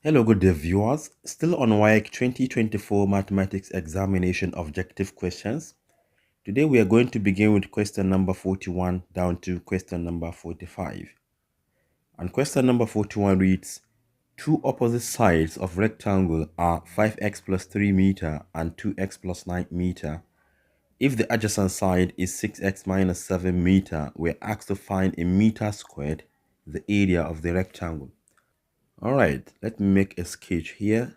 Hello, good day, viewers. Still on WAEC 2024 Mathematics Examination Objective Questions. Today we are going to begin with question number 41 down to question number 45. And question number 41 reads, two opposite sides of rectangle are 5x plus 3 meter and 2x plus 9 meter. If the adjacent side is 6x minus 7 meter, we're asked to find a meter squared, the area of the rectangle. All right, let me make a sketch here.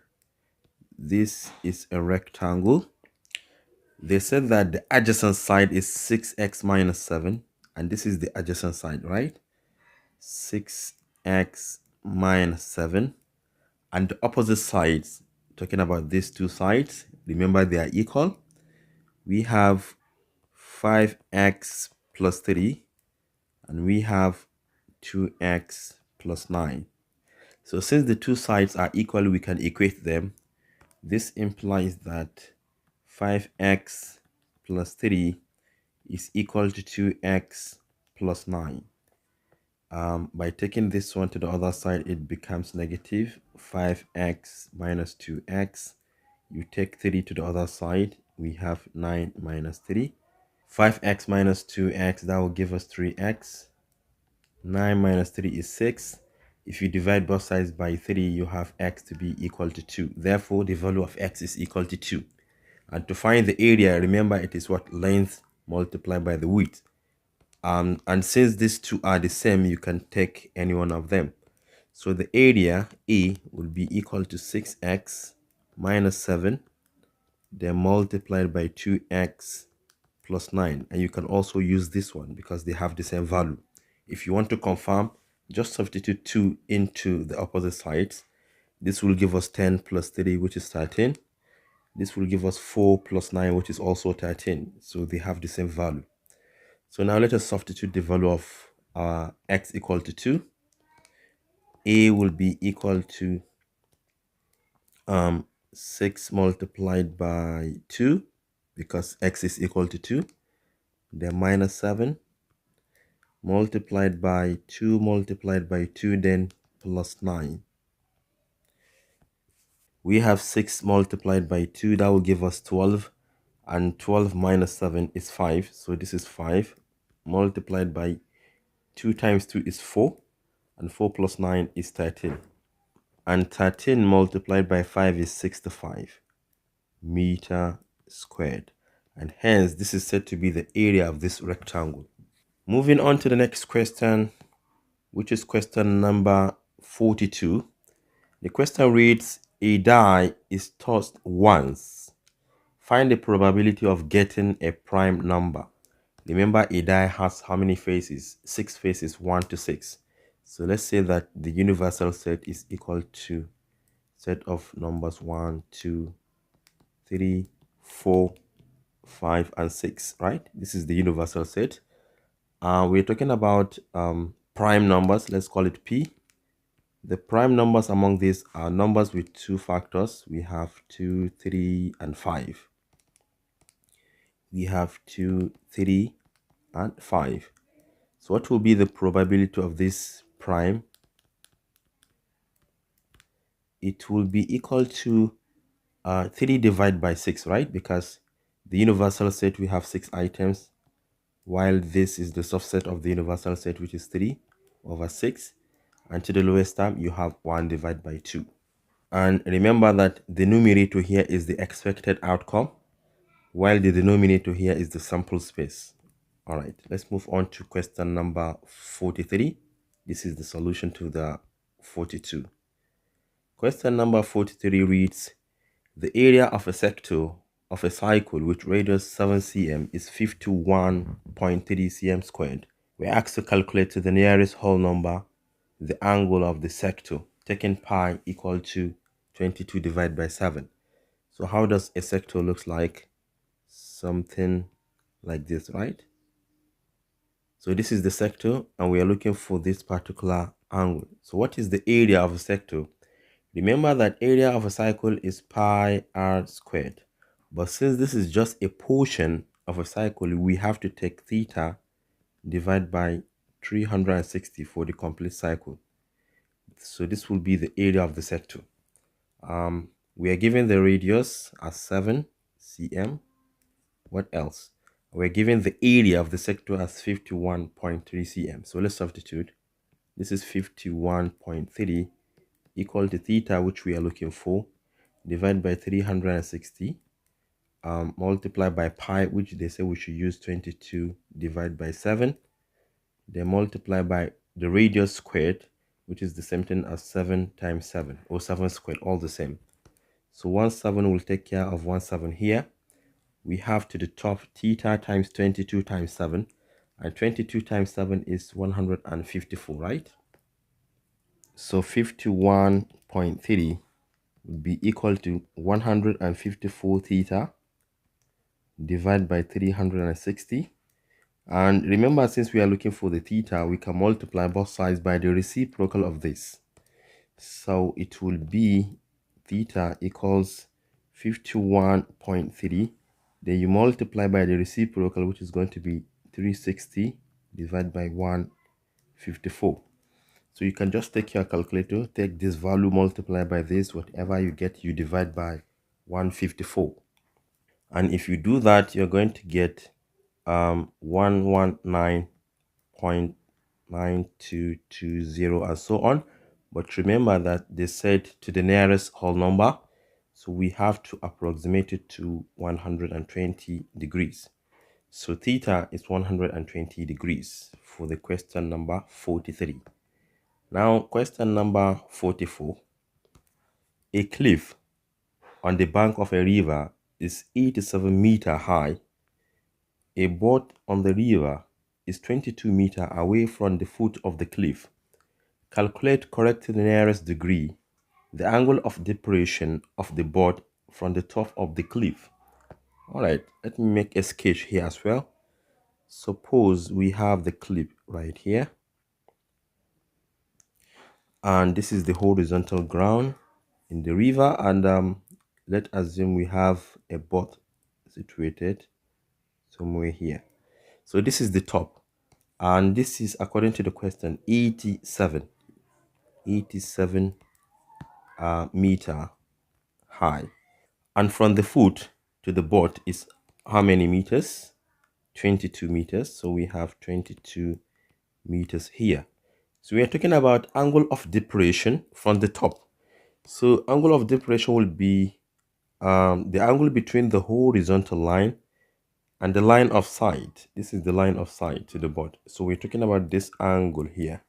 This is a rectangle. They said that the adjacent side is 6x minus 7, and this is the adjacent side, right? 6x minus 7, and the opposite sides, talking about these two sides, remember they are equal. We have 5x plus 3, and we have 2x plus 9. So since the two sides are equal, we can equate them. This implies that 5x plus 3 is equal to 2x plus 9. By taking this one to the other side, it becomes negative 5x minus 2x. You take 3 to the other side, we have 9 minus 3. 5x minus 2x, that will give us 3x. 9 minus 3 is 6. If you divide both sides by 3, you have x to be equal to 2. Therefore, the value of x is equal to 2. And to find the area, remember it is what? Length multiplied by the width. And since these two are the same, you can take any one of them. So the area A will be equal to 6x minus 7, then multiplied by 2x plus 9. And you can also use this one because they have the same value. If you want to confirm, just substitute 2 into the opposite sides. This will give us 10 plus 3, which is 13. This will give us 4 plus 9, which is also 13. So they have the same value. So now let us substitute the value of x equal to 2. A will be equal to 6 multiplied by 2, because x is equal to 2. Then minus 7 multiplied by 2 multiplied by 2, then plus 9. We have 6 multiplied by 2, that will give us 12. And 12 minus 7 is 5. So this is 5 multiplied by 2 times 2 is 4. And 4 plus 9 is 13. And 13 multiplied by 5 is 65 meter squared. And hence, this is said to be the area of this rectangle. Moving on to the next question, which is question number 42. The question reads, a die is tossed once. Find the probability of getting a prime number. Remember, a die has how many faces? 6 faces, 1 to 6. So let's say that the universal set is equal to set of numbers 1, 2, 3, 4, 5, and 6, right? This is the universal set. We're talking about prime numbers. Let's call it P. The prime numbers among these are numbers with 2 factors. We have 2, 3, and 5. We have 2, 3, and 5. So what will be the probability of this prime? It will be equal to 3 divided by 6, right? Because the universal set, we have 6 items, while this is the subset of the universal set, which is 3 over 6. And to the lowest term, you have 1 divided by 2. And remember that the numerator here is the expected outcome, while the denominator here is the sample space. All right, let's move on to question number 43. This is the solution to the 42. Question number 43 reads, the area of a sector of a cycle with radius 7 cm is 51.3 cm squared. We're asked to calculate to the nearest whole number the angle of the sector, taking pi equal to 22 divided by 7. So how does a sector look like? Something like this, right? So this is the sector, and we are looking for this particular angle. So what is the area of a sector? Remember that area of a cycle is pi r squared. But since this is just a portion of a cycle, we have to take theta divided by 360 for the complete cycle. So this will be the area of the sector. We are given the radius as 7 cm. What else? We're given the area of the sector as 51.3 cm. So let's substitute. This is 51.3 equal to theta, which we are looking for, divided by 360, multiply by pi, which they say we should use 22, divided by 7, then multiply by the radius squared, which is the same thing as 7 times 7, or 7 squared, all the same. So 1 7 will take care of 1 7 here. We have to the top theta times 22 times 7, and 22 times 7 is 154, right? So 51.3 would be equal to 154 theta divided by 360. And remember, since we are looking for the theta, we can multiply both sides by the reciprocal of this. So it will be theta equals 51.3. Then you multiply by the reciprocal, which is going to be 360 divided by 154. So you can just take your calculator, take this value, multiply by this, whatever you get, you divide by 154. And if you do that, you're going to get 119.9220 and so on. But remember that they said to the nearest whole number, so we have to approximate it to 120 degrees. So theta is 120 degrees for the question number 43. Now, question number 44. A cliff on the bank of a river is 87 meters high. A boat on the river is 22 meters away from the foot of the cliff. Calculate correctly the nearest degree, the angle of depression of the boat from the top of the cliff. All right, let me make a sketch here as well. Suppose we have the cliff right here, and this is the horizontal ground in the river, and let's assume we have a boat situated somewhere here. So this is the top, and this is, according to the question, 87 meter high, and from the foot to the boat is how many meters? 22 meters. So we have 22 meters here. So we are talking about angle of depression from the top. So angle of depression will be the angle between the horizontal line and the line of sight. This is the line of sight to the board. So we're talking about this angle here.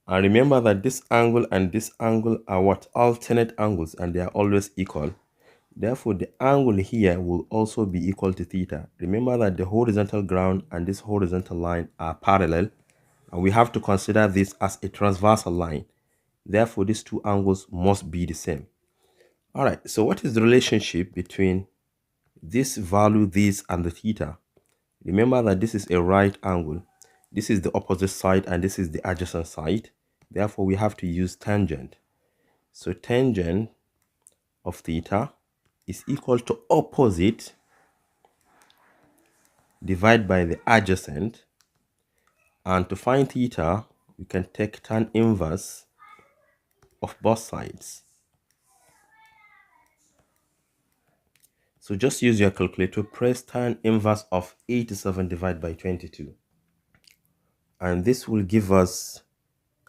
And remember that this angle and this angle are what? Alternate angles, and they are always equal. Therefore, the angle here will also be equal to theta. Remember that the horizontal ground and this horizontal line are parallel, and we have to consider this as a transversal line. Therefore, these two angles must be the same. All right, so what is the relationship between this value, this, and the theta? Remember that this is a right angle. This is the opposite side, and this is the adjacent side. Therefore, we have to use tangent. So tangent of theta is equal to opposite divided by the adjacent. And to find theta, we can take tan inverse of both sides. So just use your calculator, press tan inverse of 87 divided by 22. And this will give us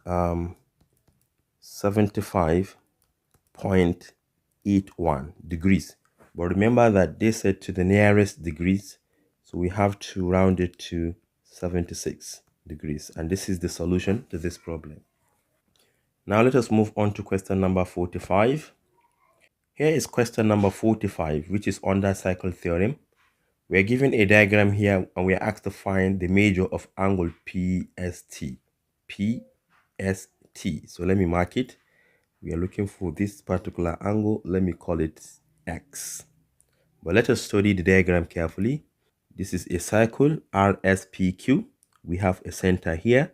75.81 degrees. But remember that they said to the nearest degrees, so we have to round it to 76 degrees. And this is the solution to this problem. Now let us move on to question number 45. Here is question number 45, which is under cycle theorem. We are given a diagram here, and we are asked to find the measure of angle PST. PST. So let me mark it. We are looking for this particular angle. Let me call it X. But let us study the diagram carefully. This is a circle, RSPQ. We have a center here.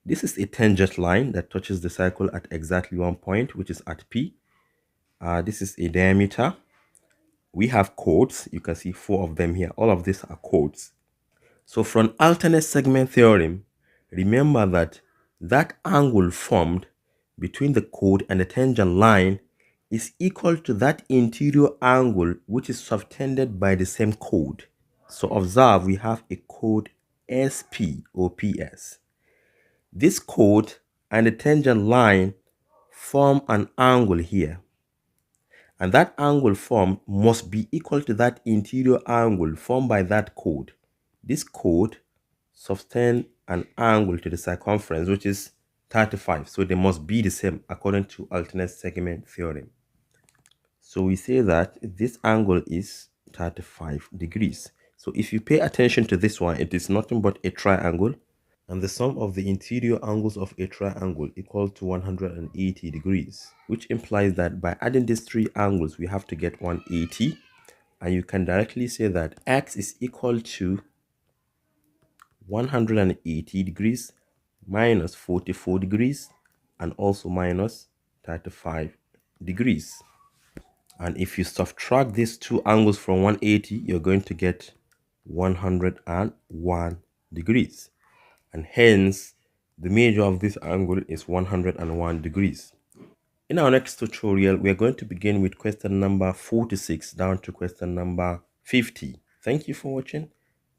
This is a tangent line that touches the circle at exactly one point, which is at P. This is a diameter. We have chords. You can see 4 of them here. All of these are chords. So from alternate segment theorem, remember that that angle formed between the chord and the tangent line is equal to that interior angle which is subtended by the same chord. So observe, we have a chord SP or PS. This chord and the tangent line form an angle here. And that angle formed must be equal to that interior angle formed by that chord. This chord subtend an angle to the circumference, which is 35. So they must be the same according to alternate segment theorem. So we say that this angle is 35 degrees. So if you pay attention to this one, it is nothing but a triangle. And the sum of the interior angles of a triangle equal to 180 degrees, which implies that by adding these three angles, we have to get 180. And you can directly say that x is equal to 180 degrees minus 44 degrees and also minus 35 degrees. And if you subtract these two angles from 180, you're going to get 101 degrees. And hence, the measure of this angle is 101 degrees. In our next tutorial, we are going to begin with question number 46 down to question number 50. Thank you for watching.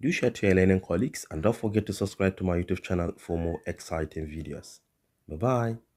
Do share to your learning colleagues and don't forget to subscribe to my YouTube channel for more exciting videos. Bye-bye.